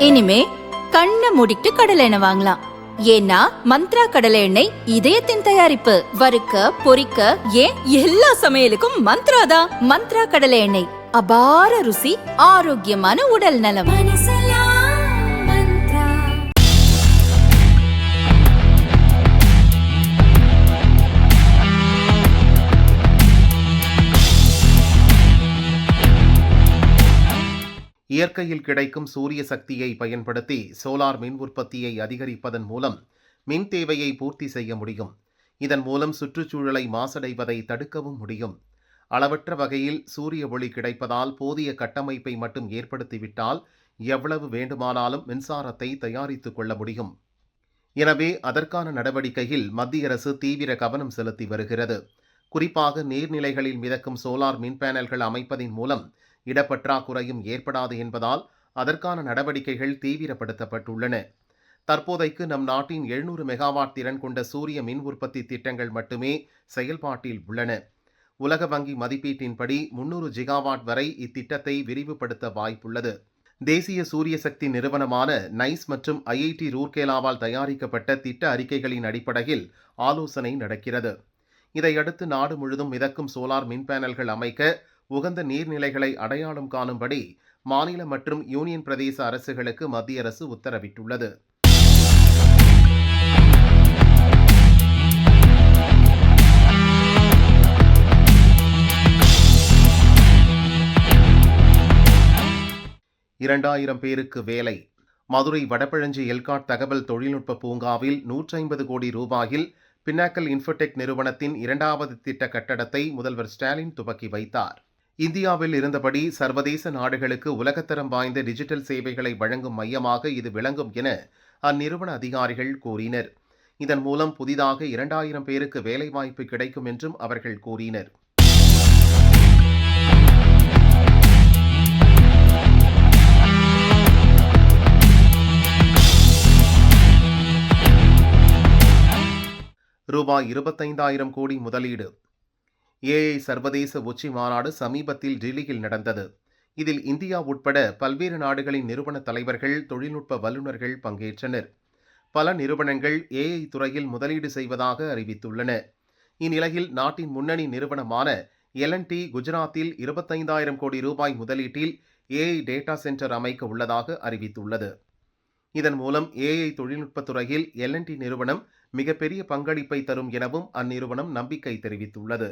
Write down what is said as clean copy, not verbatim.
இனிமே கண்ணை மூடிட்டு கடலை எண்ணெய் வாங்கலாம். ஏன்னா மந்த்ரா கடலை எண்ணெய் இதயத்தின் தயாரிப்பு. வறுக்க பொரிக்க ஏன் எல்லா சமையலுக்கும் மந்த்ரா தான். மந்த்ரா கடலை எண்ணெய், அபார ருசி, ஆரோக்கியமான உடல் நலம். இயற்கையில் கிடைக்கும் சூரிய சக்தியை பயன்படுத்தி சோலார் மின் உற்பத்தியை அதிகரிப்பதன் மூலம் மின் தேவையை பூர்த்தி செய்ய முடியும். இதன் மூலம் சுற்றுச்சூழலை மாசடைவதை தடுக்கவும் முடியும். அளவற்ற வகையில் சூரிய ஒளி கிடைப்பதால் போதிய கட்டமைப்பை மட்டும் ஏற்படுத்திவிட்டால் எவ்வளவு வேண்டுமானாலும் மின்சாரத்தை தயாரித்துக் கொள்ள முடியும். எனவே அதற்கான நடவடிக்கையில் மத்திய அரசு தீவிர கவனம் செலுத்தி வருகிறது. குறிப்பாக நீர்நிலைகளில் மிதக்கும் சோலார் மின் பேனல்கள் அமைப்பதின் மூலம் இடப்பற்றாக்குறையும் ஏற்படாது என்பதால் அதற்கான நடவடிக்கைகள் தீவிரப்படுத்தப்பட்டுள்ளன. தற்போதைக்கு நம் நாட்டின் 700 மெகாவாட் திறன் கொண்ட சூரிய மின் உற்பத்தி திட்டங்கள் மட்டுமே செயல்பாட்டில் உள்ளன. உலக வங்கி மதிப்பீட்டின்படி 300 ஜிகாவாட் வரை இத்திட்டத்தை விரிவுபடுத்த வாய்ப்புள்ளது. தேசிய சூரிய சக்தி நிறுவனமான நைஸ் மற்றும் ஐஐடி ரூர்கேலாவால் தயாரிக்கப்பட்ட திட்ட அறிக்கைகளின் அடிப்படையில் ஆலோசனை நடக்கிறது. இதையடுத்து நாடு முழுதும் மிதக்கும் சோலார் மின் பேனல்கள் அமைக்க உகந்த நீர்நிலைகளை அடையாளம் காணும்படி மாநில மற்றும் யூனியன் பிரதேச அரசுகளுக்கு மத்திய அரசு உத்தரவிட்டுள்ளது. $2000 பேருக்கு வேலை. மதுரை வடபழஞ்சி எல்காட் தகவல் தொழில்நுட்ப பூங்காவில் 150 கோடி ரூபாயில் பின்னாக்கல் இன்ஃபோடெக் நிறுவனத்தின் 2வது திட்ட கட்டடத்தை முதல்வர் ஸ்டாலின் துவக்கி வைத்தார். இந்தியாவில் இருந்தபடி சர்வதேச நாடுகளுக்கு உலகத்தரம் வாய்ந்த டிஜிட்டல் சேவைகளை வழங்கும் மையமாக இது விளங்கும் என அந்நிறுவன அதிகாரிகள் கூறினர். இதன் மூலம் புதிதாக 2000 பேருக்கு வேலைவாய்ப்பு கிடைக்கும் என்றும் அவர்கள் கூறினர். ரூபாய் 25,000 கோடி முதலீடு. ஏஐ சர்வதேச உச்சி மாநாடு சமீபத்தில் டெல்லியில் நடந்தது. இதில் இந்தியா உட்பட பல்வேறு நாடுகளின் நிறுவன தலைவர்கள், தொழில்நுட்ப வல்லுநர்கள் பங்கேற்றனர். பல நிறுவனங்கள் ஏஐ துறையில் முதலீடு செய்வதாக அறிவித்துள்ளன. இந்நிலையில் நாட்டின் முன்னணி நிறுவனமான L&T குஜராத்தில் 25,000 கோடி ரூபாய் முதலீட்டில் ஏஐ டேட்டா சென்டர் அமைக்க உள்ளதாக அறிவித்துள்ளது. இதன் மூலம் ஏஐ தொழில்நுட்பத்துறையில் L&T நிறுவனம் மிகப்பெரிய பங்களிப்பை தரும் எனவும் அந்நிறுவனம் நம்பிக்கை தெரிவித்துள்ளது.